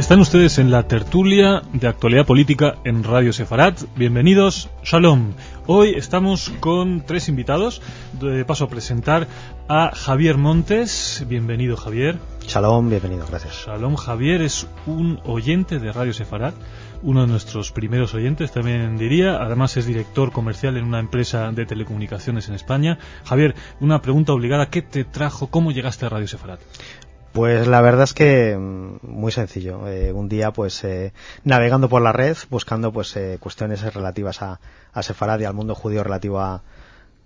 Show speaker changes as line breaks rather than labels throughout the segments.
Están ustedes en la tertulia de actualidad política en Radio Sefarat. Bienvenidos, Shalom. Hoy estamos con tres invitados. Paso a presentar a Javier Montes. Bienvenido, Javier.
Shalom, bienvenido, gracias.
Shalom. Javier es un oyente de Radio Sefarat, uno de nuestros primeros oyentes, también diría. Además es director comercial en una empresa de telecomunicaciones en España. Javier, una pregunta obligada. ¿Qué te trajo? ¿Cómo llegaste a Radio Sefarat?
Pues la verdad es que muy sencillo. Un día, navegando por la red, buscando cuestiones relativas a Sefarat y al mundo judío relativo a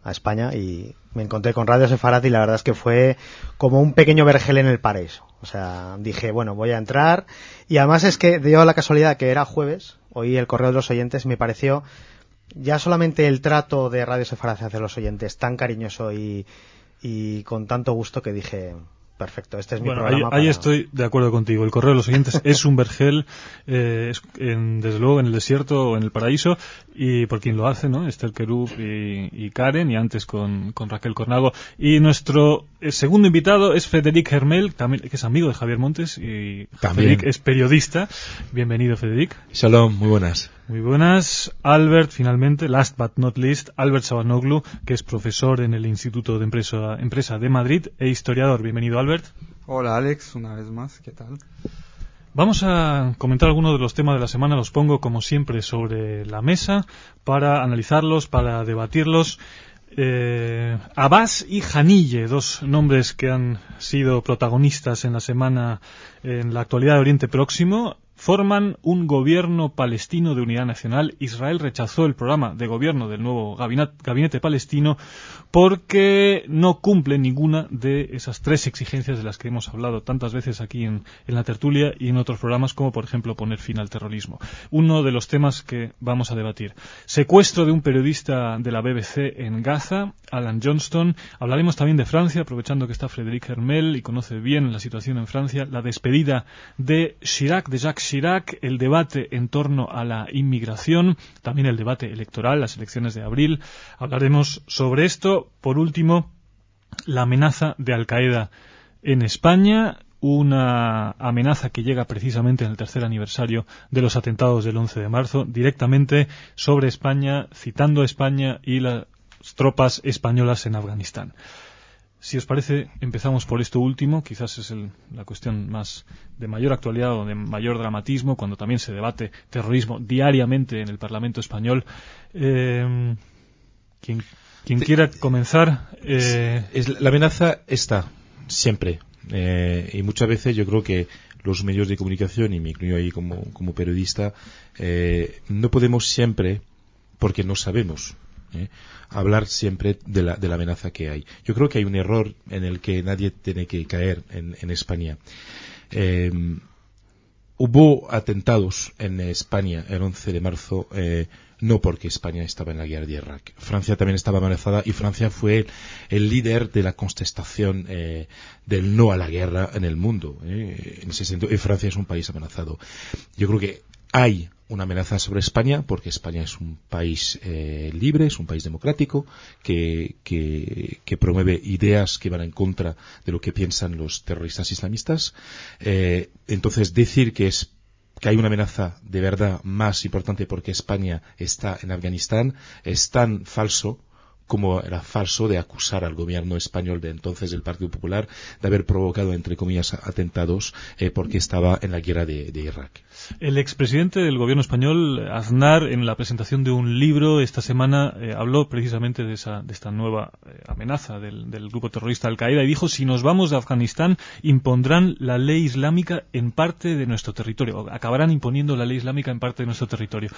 España, y me encontré con Radio Sefarat y la verdad es que fue como un pequeño vergel en el paraíso. O sea, dije, bueno, voy a entrar, y además es que dio la casualidad que era jueves, oí el correo de los oyentes y me pareció ya solamente el trato de Radio Sefarat hacia los oyentes tan cariñoso y con tanto gusto que dije... Perfecto, este es mi programa.
Ahí estoy de acuerdo contigo. El correo de los oyentes es un vergel, desde luego en el desierto o en el paraíso, y por quien lo hace, ¿no? Esther Kerub y Karen, y antes con Raquel Cornago. Y nuestro segundo invitado es Frederic Hermel, también, que es amigo de Javier Montes, y Frederic es periodista. Bienvenido, Frederic.
Shalom, muy buenas.
Muy buenas. Albert, finalmente, last but not least, Albert Sabanoglu, que es profesor en el Instituto de Empresa de Madrid e historiador. Bienvenido, Albert.
Hola, Alex, una vez más, ¿qué tal?
Vamos a comentar algunos de los temas de la semana. Los pongo, como siempre, sobre la mesa para analizarlos, para debatirlos. Abbas y Haniyeh, dos nombres que han sido protagonistas en la semana en la actualidad de Oriente Próximo, forman un gobierno palestino de unidad nacional. Israel rechazó el programa de gobierno del nuevo gabinete palestino porque no cumple ninguna de esas tres exigencias de las que hemos hablado tantas veces aquí en la tertulia y en otros programas, como por ejemplo poner fin al terrorismo. Uno de los temas que vamos a debatir: secuestro de un periodista de la BBC en Gaza, Alan Johnston. Hablaremos también de Francia, aprovechando que está Frederic Hermel y conoce bien la situación en Francia, la despedida de Jacques Chirac, el debate en torno a la inmigración, también el debate electoral, las elecciones de abril. Hablaremos sobre esto. Por último, la amenaza de Al-Qaeda en España, una amenaza que llega precisamente en el tercer aniversario de los atentados del 11 de marzo, directamente sobre España, citando a España y las tropas españolas en Afganistán. Si os parece, empezamos por esto último. Quizás es la cuestión más de mayor actualidad o de mayor dramatismo, cuando también se debate terrorismo diariamente en el Parlamento español. Quien quiera comenzar.
La amenaza está siempre, y muchas veces yo creo que los medios de comunicación, y me incluyo ahí como periodista, no podemos siempre, porque no sabemos, hablar siempre de la amenaza que hay. Yo creo que hay un error en el que nadie tiene que caer en España. Hubo atentados en España el 11 de marzo, no porque España estaba en la guerra de Irak. Francia también estaba amenazada, y Francia fue el líder de la contestación del no a la guerra en el mundo. En ese sentido, y Francia es un país amenazado. Yo creo que hay una amenaza sobre España, porque España es un país libre, es un país democrático, que promueve ideas que van en contra de lo que piensan los terroristas islamistas. Entonces, decir que hay una amenaza de verdad más importante porque España está en Afganistán es tan falso como era falso de acusar al gobierno español de entonces, del Partido Popular, de haber provocado, entre comillas, atentados porque estaba en la guerra de Irak.
El expresidente del gobierno español, Aznar, en la presentación de un libro esta semana, habló precisamente de esta nueva amenaza del grupo terrorista Al-Qaeda, y dijo: si nos vamos de Afganistán, impondrán la ley islámica en parte de nuestro territorio, o acabarán imponiendo la ley islámica en parte de nuestro territorio.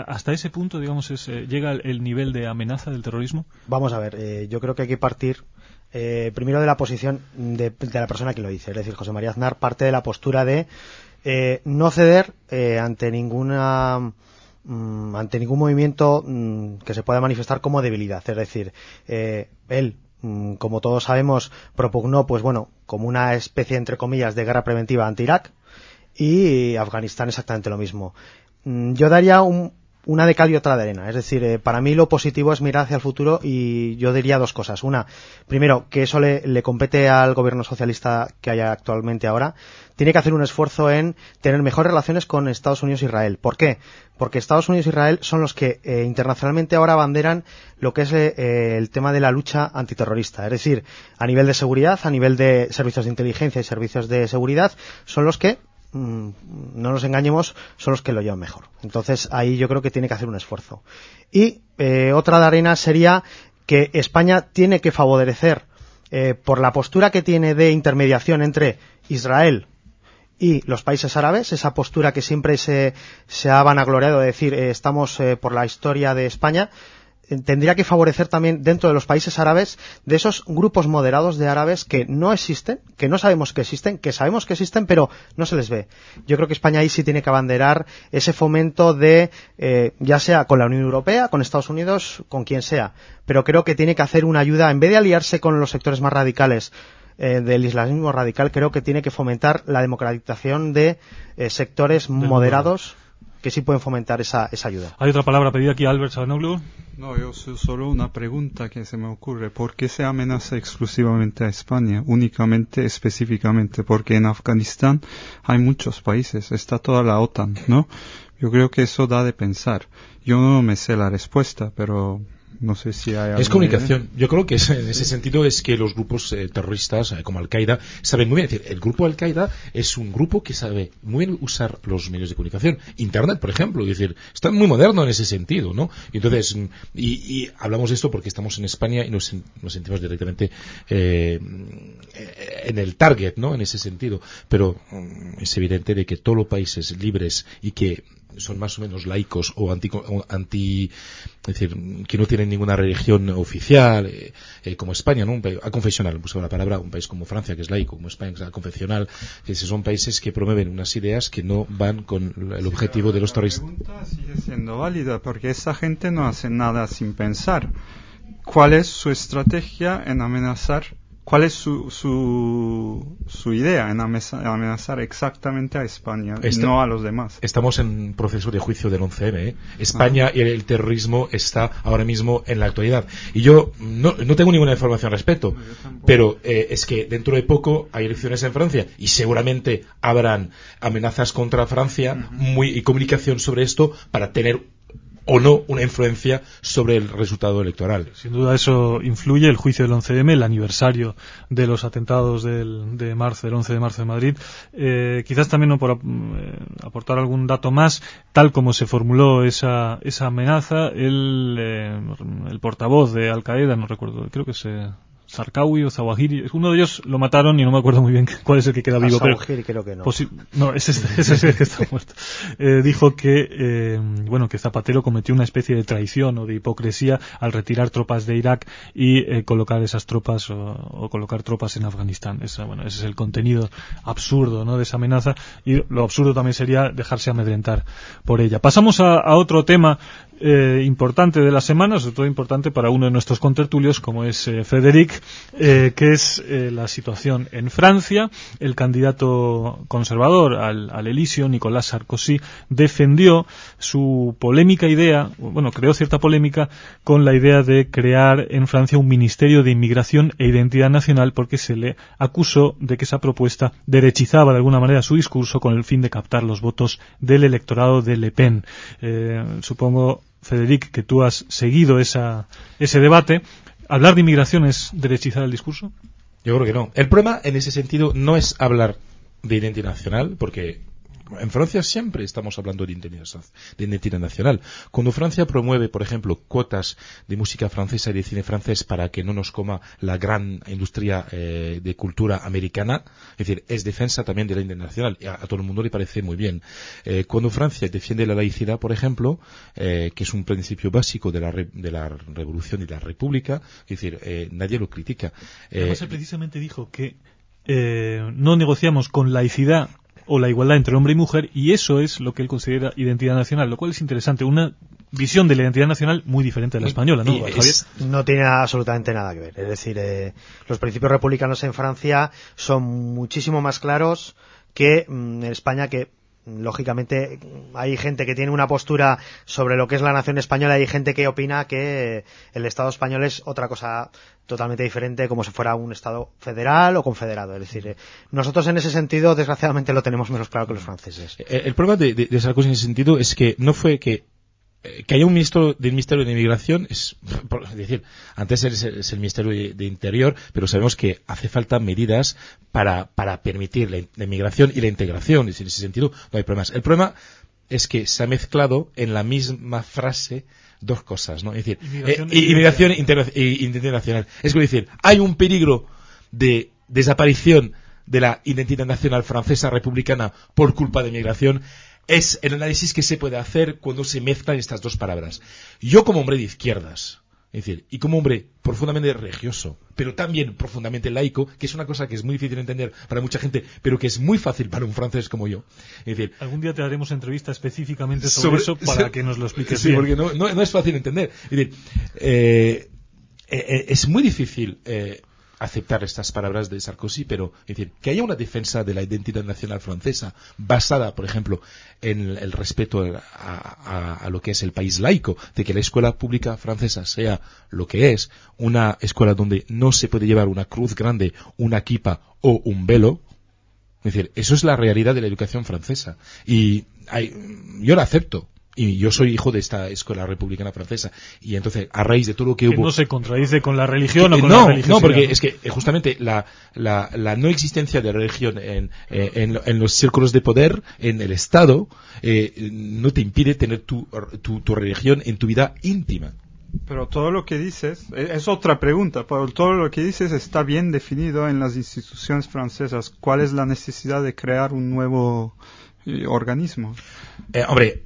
¿Hasta ese punto, digamos, llega el nivel de amenaza del terrorismo?
Vamos a ver, yo creo que hay que partir primero de la posición de la persona que lo dice, es decir, José María Aznar parte de la postura de no ceder ante ningún movimiento que se pueda manifestar como debilidad. Es decir, él, como todos sabemos, propugnó como una especie, entre comillas, de guerra preventiva anti-Irak, y Afganistán exactamente lo mismo. Yo daría una de cal y otra de arena. Es decir, para mí lo positivo es mirar hacia el futuro y yo diría dos cosas. Una, primero, que eso le compete al gobierno socialista que haya actualmente ahora. Tiene que hacer un esfuerzo en tener mejores relaciones con Estados Unidos e Israel. ¿Por qué? Porque Estados Unidos e Israel son los que internacionalmente ahora abanderan lo que es el tema de la lucha antiterrorista. Es decir, a nivel de seguridad, a nivel de servicios de inteligencia y servicios de seguridad, son los que, no nos engañemos, son los que lo llevan mejor. Entonces, ahí yo creo que tiene que hacer un esfuerzo. Y otra de arena sería que España tiene que favorecer, por la postura que tiene de intermediación entre Israel y los países árabes, esa postura que siempre se ha vanagloriado de decir estamos por la historia de España, tendría que favorecer también dentro de los países árabes de esos grupos moderados de árabes que no existen, que no sabemos que existen, que sabemos que existen pero no se les ve. Yo creo que España ahí sí tiene que abanderar ese fomento de, ya sea con la Unión Europea, con Estados Unidos, con quien sea, pero creo que tiene que hacer una ayuda, en vez de aliarse con los sectores más radicales del islamismo radical, creo que tiene que fomentar la democratización de sectores moderados que sí pueden fomentar esa ayuda.
Hay otra palabra pedida aquí, Albert Sabanoglu.
No, yo solo una pregunta que se me ocurre. ¿Por qué se amenaza exclusivamente a España? Únicamente, específicamente, porque en Afganistán hay muchos países, está toda la OTAN, ¿no? Yo creo que eso da de pensar. Yo no me sé la respuesta, pero no sé si hay
es comunicación. Yo creo que en ese sentido es que los grupos terroristas como Al-Qaeda saben muy bien. Es decir, el grupo Al-Qaeda es un grupo que sabe muy bien usar los medios de comunicación. Internet, por ejemplo. Es decir, está muy moderno en ese sentido, ¿no? Entonces, y hablamos de esto porque estamos en España y nos sentimos directamente en el target, ¿no? En ese sentido. Pero es evidente de que todos los países libres y que son más o menos laicos o anti, es decir, que no tienen ninguna religión oficial, como España, ¿no? Un país aconfesional, busco la palabra, un país como Francia, que es laico, como España, que es aconfesional, que son países que promueven unas ideas que no van con el objetivo de los terroristas.
La pregunta sigue siendo válida, porque esa gente no hace nada sin pensar. ¿Cuál es su estrategia en amenazar? ¿Cuál es su idea en amenazar exactamente a España y no a los demás?
Estamos en proceso de juicio del 11M. España y el terrorismo está ahora mismo en la actualidad. Y yo no tengo ninguna información al respecto, pero es que dentro de poco hay elecciones en Francia y seguramente habrán amenazas contra Francia y comunicación sobre esto para tener o no una influencia sobre el resultado electoral.
Sin duda eso influye, el juicio del 11M, el aniversario de los atentados del 11 de marzo de Madrid. Quizás también, no por aportar algún dato más, tal como se formuló esa amenaza, el portavoz de Al-Qaeda, no recuerdo, creo que Zarqawi o Zawahiri, uno de ellos lo mataron y no me acuerdo muy bien cuál es el que queda vivo.
Zawahiri creo que no.
No, ese es el que está muerto. Dijo que que Zapatero cometió una especie de traición o de hipocresía al retirar tropas de Irak y colocar esas tropas o colocar tropas en Afganistán. Ese es el contenido absurdo, ¿no?, de esa amenaza, y lo absurdo también sería dejarse amedrentar por ella. Pasamos a otro tema importante de la semana, sobre todo importante para uno de nuestros contertulios como es Frédéric, que es la situación en Francia. El candidato conservador al Elíseo, Nicolas Sarkozy, defendió su polémica idea, creó cierta polémica con la idea de crear en Francia un Ministerio de Inmigración e Identidad Nacional, porque se le acusó de que esa propuesta derechizaba de alguna manera su discurso con el fin de captar los votos del electorado de Le Pen. Supongo, Frédéric, que tú has seguido ese debate. ¿Hablar de inmigración es derechizar el discurso?
Yo creo que no. El problema en ese sentido no es hablar de identidad nacional, porque en Francia siempre estamos hablando de identidad nacional. Cuando Francia promueve, por ejemplo, cuotas de música francesa y de cine francés para que no nos coma la gran industria de cultura americana, es decir, es defensa también de la identidad nacional. A todo el mundo le parece muy bien. Cuando Francia defiende la laicidad, por ejemplo, que es un principio básico de la revolución y de la república, es decir, nadie lo critica.
Además, él precisamente dijo que no negociamos con laicidad o la igualdad entre hombre y mujer, y eso es lo que él considera identidad nacional, lo cual es interesante, una visión de la identidad nacional muy diferente de la española, ¿no, Javier?
No tiene absolutamente nada que ver. Es decir, los principios republicanos en Francia son muchísimo más claros que en España, que lógicamente hay gente que tiene una postura sobre lo que es la nación española y hay gente que opina que el Estado español es otra cosa totalmente diferente, como si fuera un Estado federal o confederado. Es decir, nosotros en ese sentido, desgraciadamente, lo tenemos menos claro que los franceses.
El problema de Sarkozy en ese sentido es que no fue que haya un ministro del Ministerio de Inmigración, es decir, antes es el Ministerio de Interior, pero sabemos que hace falta medidas para permitir la inmigración y la integración. En ese sentido no hay problemas. El problema es que se ha mezclado en la misma frase dos cosas, ¿no? Es decir, inmigración e internacional. Es decir, hay un peligro de desaparición de la identidad nacional francesa republicana por culpa de inmigración. Es el análisis que se puede hacer cuando se mezclan estas dos palabras. Yo como hombre de izquierdas, es decir, y como hombre profundamente religioso, pero también profundamente laico, que es una cosa que es muy difícil de entender para mucha gente, pero que es muy fácil para un francés como yo. Es decir,
algún día te haremos entrevista específicamente sobre eso para que nos lo expliques
sí,
bien.
Porque no es fácil de entender. Es decir, es muy difícil aceptar estas palabras de Sarkozy, pero es decir, que haya una defensa de la identidad nacional francesa basada, por ejemplo, en el respeto a lo que es el país laico, de que la escuela pública francesa sea lo que es, una escuela donde no se puede llevar una cruz grande, una kipa o un velo. Es decir, eso es la realidad de la educación francesa. Y yo la acepto. Y yo soy hijo de esta escuela republicana francesa. Y entonces, a raíz de todo lo que hubo...
no se contradice con la religión o con la religiosidad.
No, porque es que justamente la no existencia de religión en los círculos de poder, en el Estado, no te impide tener tu religión en tu vida íntima.
Pero todo lo que dices, es otra pregunta, pero todo lo que dices está bien definido en las instituciones francesas. ¿Cuál es la necesidad de crear un nuevo organismo?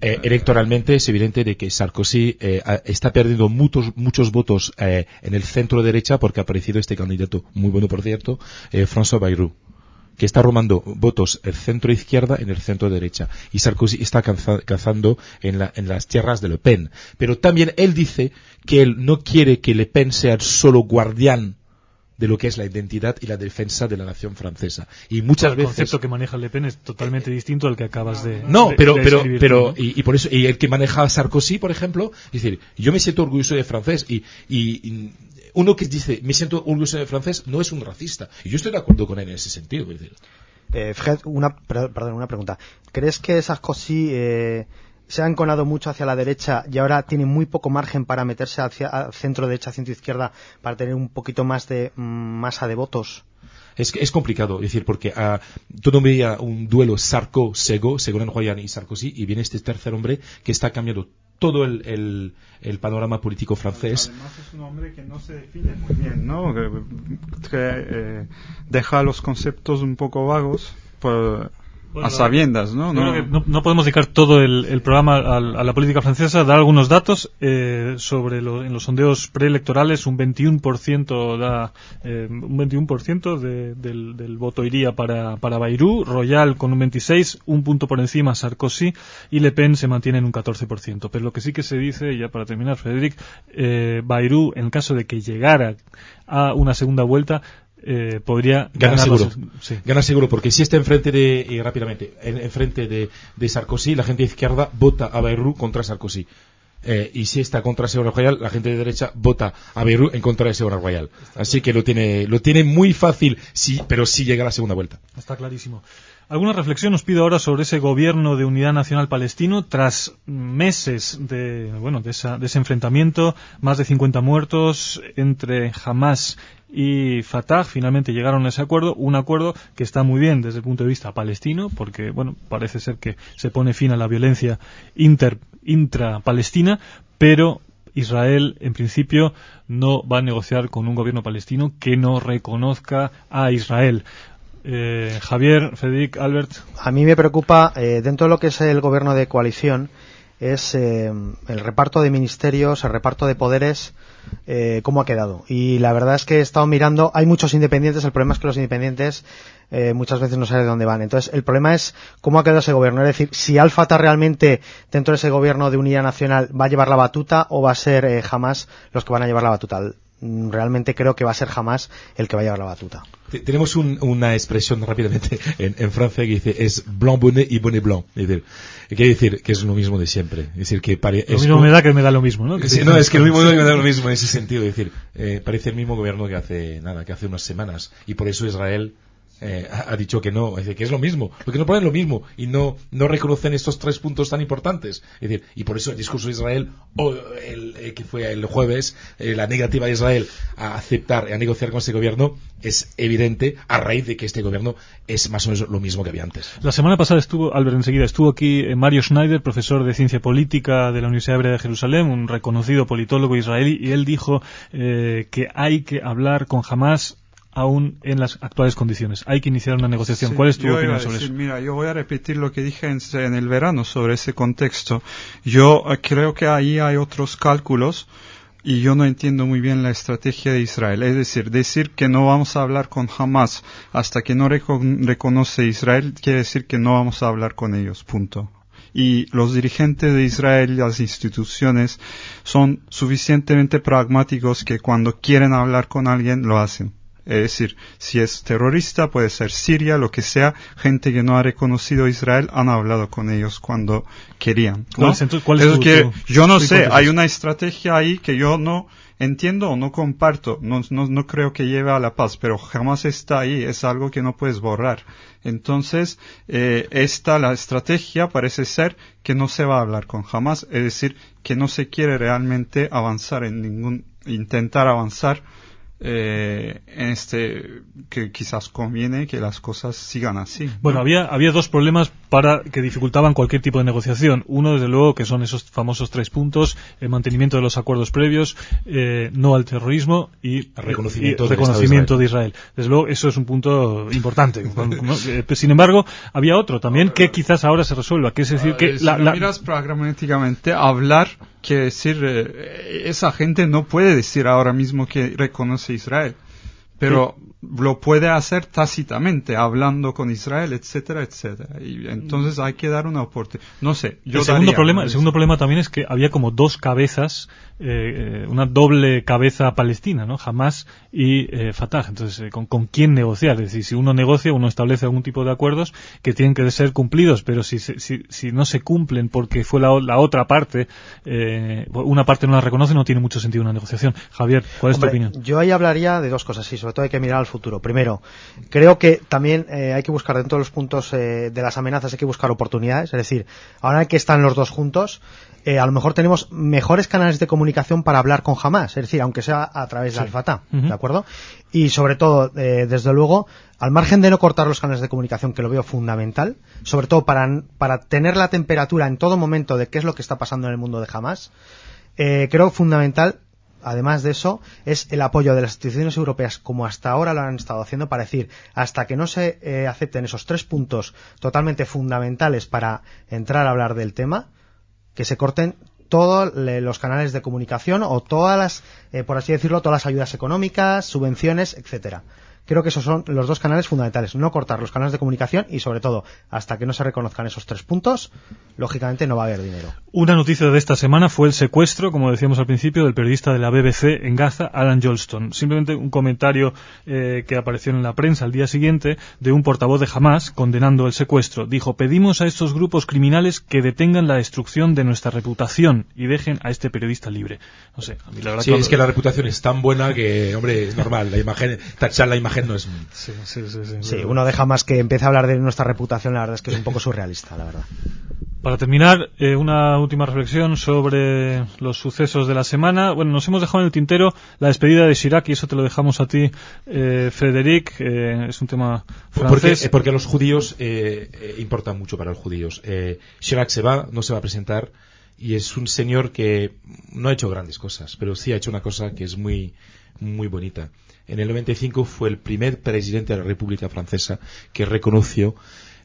Electoralmente es evidente de que Sarkozy está perdiendo muchos votos en el centro derecha porque ha aparecido este candidato muy bueno, por cierto, François Bayrou, que está robando votos el centro izquierda en el centro derecha, y Sarkozy está cazando en las tierras de Le Pen. Pero también él dice que él no quiere que Le Pen sea el solo guardián de lo que es la identidad y la defensa de la nación francesa. Y muchas veces...
El concepto que maneja Le Pen es totalmente distinto al que acabas de...
Pero y por eso, y el que maneja Sarkozy, por ejemplo, es decir, yo me siento orgulloso de francés, y uno que dice, me siento orgulloso de francés, no es un racista. Y yo estoy de acuerdo con él en ese sentido. Es decir.
Fred, una pregunta. ¿Crees que Sarkozy se ha enconado mucho hacia la derecha y ahora tiene muy poco margen para meterse hacia centro derecha, centro izquierda, para tener un poquito más de masa de votos?
Es complicado, es decir, porque todo veía un duelo Ségolène Royal y Sarkozy, y viene este tercer hombre que está cambiando todo el panorama político francés.
Además es un hombre que no se define muy bien, ¿no? Que deja los conceptos un poco vagos a sabiendas, ¿no?
Yo creo que no podemos dedicar todo el programa a la política francesa. Dar algunos datos sobre en los sondeos preelectorales. Un 21% del voto iría para Bayrou, Royal con un 26%, un punto por encima Sarkozy, y Le Pen se mantiene en un 14%. Pero lo que sí que se dice, ya para terminar, Frédéric, Bayrou, en caso de que llegara a una segunda vuelta, podría
ganar seguro.
Sí.
Gana seguro, porque si está enfrente de Sarkozy, la gente de izquierda vota a Bayrou contra Sarkozy. Y si está contra Ségolène Royal, la gente de derecha vota a Bayrou en contra de Ségolène Royal. Así que lo tiene muy fácil, pero sí llega a la segunda vuelta.
Está clarísimo. ¿Alguna reflexión os pido ahora sobre ese gobierno de unidad nacional palestino tras meses de ese enfrentamiento? Más de 50 muertos entre Hamas y Fatah. Finalmente llegaron a ese acuerdo, un acuerdo que está muy bien desde el punto de vista palestino, porque parece ser que se pone fin a la violencia intrapalestina, pero Israel en principio no va a negociar con un gobierno palestino que no reconozca a Israel. Javier, Frédéric, Albert.
A mí me preocupa, dentro de lo que es el gobierno de coalición, es el reparto de ministerios, el reparto de poderes, cómo ha quedado. Y la verdad es que he estado mirando, hay muchos independientes, el problema es que los independientes muchas veces no saben de dónde van. Entonces, el problema es cómo ha quedado ese gobierno. Es decir, si Al-Fatah realmente, dentro de ese gobierno de unidad nacional, va a llevar la batuta o va a ser Hamas los que van a llevar la batuta. Realmente creo que va a ser Hamas el que va a llevar la batuta.
Tenemos una expresión rápidamente en Francia que dice es blanc bonnet y bonnet blanc. Es decir, quiere decir que es lo mismo de siempre. Es decir, que
lo mismo me da que me da lo mismo, ¿no?
Sí, no, es que lo mismo me da lo mismo en ese sentido. Es decir, parece el mismo gobierno que hace unas semanas. Y por eso Israel ha dicho que no, es decir, que es lo mismo, lo que no ponen lo mismo y no reconocen estos 3 puntos tan importantes. Es decir, y por eso el discurso de Israel, que fue el jueves, la negativa de Israel a aceptar y a negociar con este gobierno es evidente a raíz de que este gobierno es más o menos lo mismo que había antes.
La semana pasada estuvo aquí Mario Schneider, profesor de Ciencia Política de la Universidad Hebrea de Jerusalén, un reconocido politólogo israelí, y él dijo que hay que hablar con Hamás aún en las actuales condiciones. Hay que iniciar una negociación.
Sí,
¿Cuál es tu opinión sobre eso?
Mira, yo voy a repetir lo que dije en el verano sobre ese contexto. Yo creo que ahí hay otros cálculos y yo no entiendo muy bien la estrategia de Israel. Es decir que no vamos a hablar con Hamás hasta que no reconoce Israel quiere decir que no vamos a hablar con ellos, punto. Y los dirigentes de Israel y las instituciones son suficientemente pragmáticos que cuando quieren hablar con alguien lo hacen. Es decir, si es terrorista, puede ser Siria, lo que sea, gente que no ha reconocido a Israel han hablado con ellos cuando querían, ¿no? Yo no sé, hay una estrategia ahí que yo no entiendo o no comparto, no creo que lleve a la paz, pero jamás está ahí, es algo que no puedes borrar. Entonces, la estrategia parece ser que no se va a hablar con Hamás, es decir, que no se quiere realmente avanzar intentar avanzar que quizás conviene que las cosas sigan así.
Bueno, había 2 problemas que dificultaban cualquier tipo de negociación. Uno, desde luego, que son esos famosos 3 puntos: el mantenimiento de los acuerdos previos, no al terrorismo y reconocimiento de Israel. Desde luego, eso es un punto importante. Sin embargo, había otro también que quizás ahora se resuelva, que es decir que
si lo miras pragmáticamente, hablar quiere decir, esa gente no puede decir ahora mismo que reconoce Israel, pero lo puede hacer tácitamente, hablando con Israel, etcétera, etcétera. Y entonces hay que dar una oportunidad. No sé.
El segundo problema también es que había como 2 cabezas, una doble cabeza palestina, ¿no? Hamás y Fatah. Entonces, ¿con quién negociar? Es decir, si uno negocia, uno establece algún tipo de acuerdos que tienen que ser cumplidos, pero si no se cumplen porque fue la otra parte, una parte no la reconoce, no tiene mucho sentido una negociación. Javier, ¿cuál es tu opinión?
Yo ahí hablaría de 2 cosas, sí, sobre todo hay que mirar al futuro. Primero, creo que también hay que buscar dentro de los puntos de las amenazas, hay que buscar oportunidades, es decir, ahora que están los 2 juntos, a lo mejor tenemos mejores canales de comunicación para hablar con Hamás, es decir, aunque sea a través de Al-Fatah, ¿de acuerdo? Y sobre todo, desde luego, al margen de no cortar los canales de comunicación, que lo veo fundamental, sobre todo para tener la temperatura en todo momento de qué es lo que está pasando en el mundo de Hamás, creo fundamental, además de eso, es el apoyo de las instituciones europeas, como hasta ahora lo han estado haciendo, para decir, hasta que no se acepten esos 3 puntos totalmente fundamentales para entrar a hablar del tema, que se corten todos los canales de comunicación o todas las, por así decirlo, todas las ayudas económicas, subvenciones, etcétera. Creo que esos son los 2 canales fundamentales, no cortar los canales de comunicación y, sobre todo, hasta que no se reconozcan esos 3 puntos, lógicamente no va a haber dinero.
Una noticia de esta semana fue el secuestro, como decíamos al principio, del periodista de la BBC en Gaza, Alan Johnston. Simplemente un comentario que apareció en la prensa al día siguiente de un portavoz de Hamás condenando el secuestro. Dijo: pedimos a estos grupos criminales que detengan la destrucción de nuestra reputación y dejen a este periodista libre. No sé, a mí la verdad
es que la reputación es tan buena que, hombre, es normal, tachar la imagen no es...
Sí, uno deja más que empiece a hablar de nuestra reputación, la verdad es que es un poco surrealista, la verdad.
Para terminar, una última reflexión sobre los sucesos de la semana. Bueno, nos hemos dejado en el tintero la despedida de Chirac, y eso te lo dejamos a ti, Frederic. Es un tema francés.
Porque los judíos importan mucho para los judíos. Chirac no se va a presentar, y es un señor que no ha hecho grandes cosas, pero sí ha hecho una cosa que es muy, muy bonita. En el 95 fue el primer presidente de la República Francesa que reconoció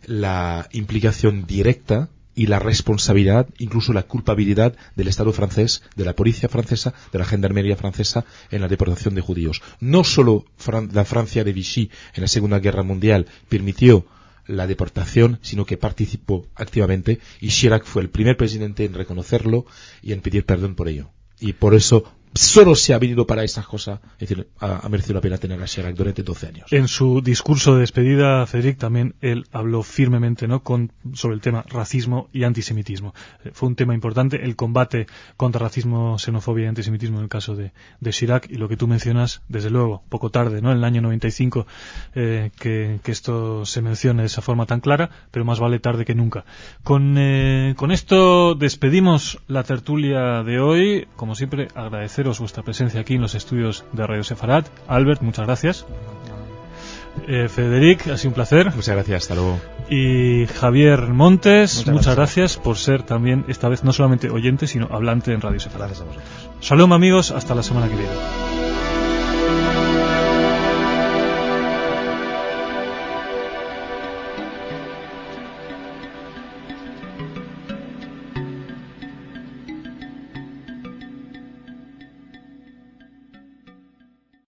la implicación directa y la responsabilidad, incluso la culpabilidad del Estado francés, de la policía francesa, de la gendarmería francesa en la deportación de judíos. No solo la Francia de Vichy en la Segunda Guerra Mundial permitió la deportación, sino que participó activamente, y Chirac fue el primer presidente en reconocerlo y en pedir perdón por ello. Y por eso solo se ha venido para esas cosas, es decir, ha merecido la pena tener a Chirac durante 12 años.
En su discurso de despedida, Frédéric, también él habló firmemente, ¿no?, sobre el tema racismo y antisemitismo. Fue un tema importante, el combate contra racismo, xenofobia y antisemitismo en el caso de Chirac, y lo que tú mencionas, desde luego, poco tarde, ¿no?, en el año 95, que esto se mencione de esa forma tan clara, pero más vale tarde que nunca. Con esto despedimos la tertulia de hoy. Como siempre, agradeceros vuestra presencia aquí en los estudios de Radio Sefarad. Albert, muchas gracias. Frédéric, ha sido un placer.
Muchas gracias, hasta luego.
Y Javier Montes, muchas gracias por ser también, esta vez, no solamente oyente, sino hablante en Radio Sefarad.
Gracias a vosotros.
Shalom, amigos, hasta la semana que viene.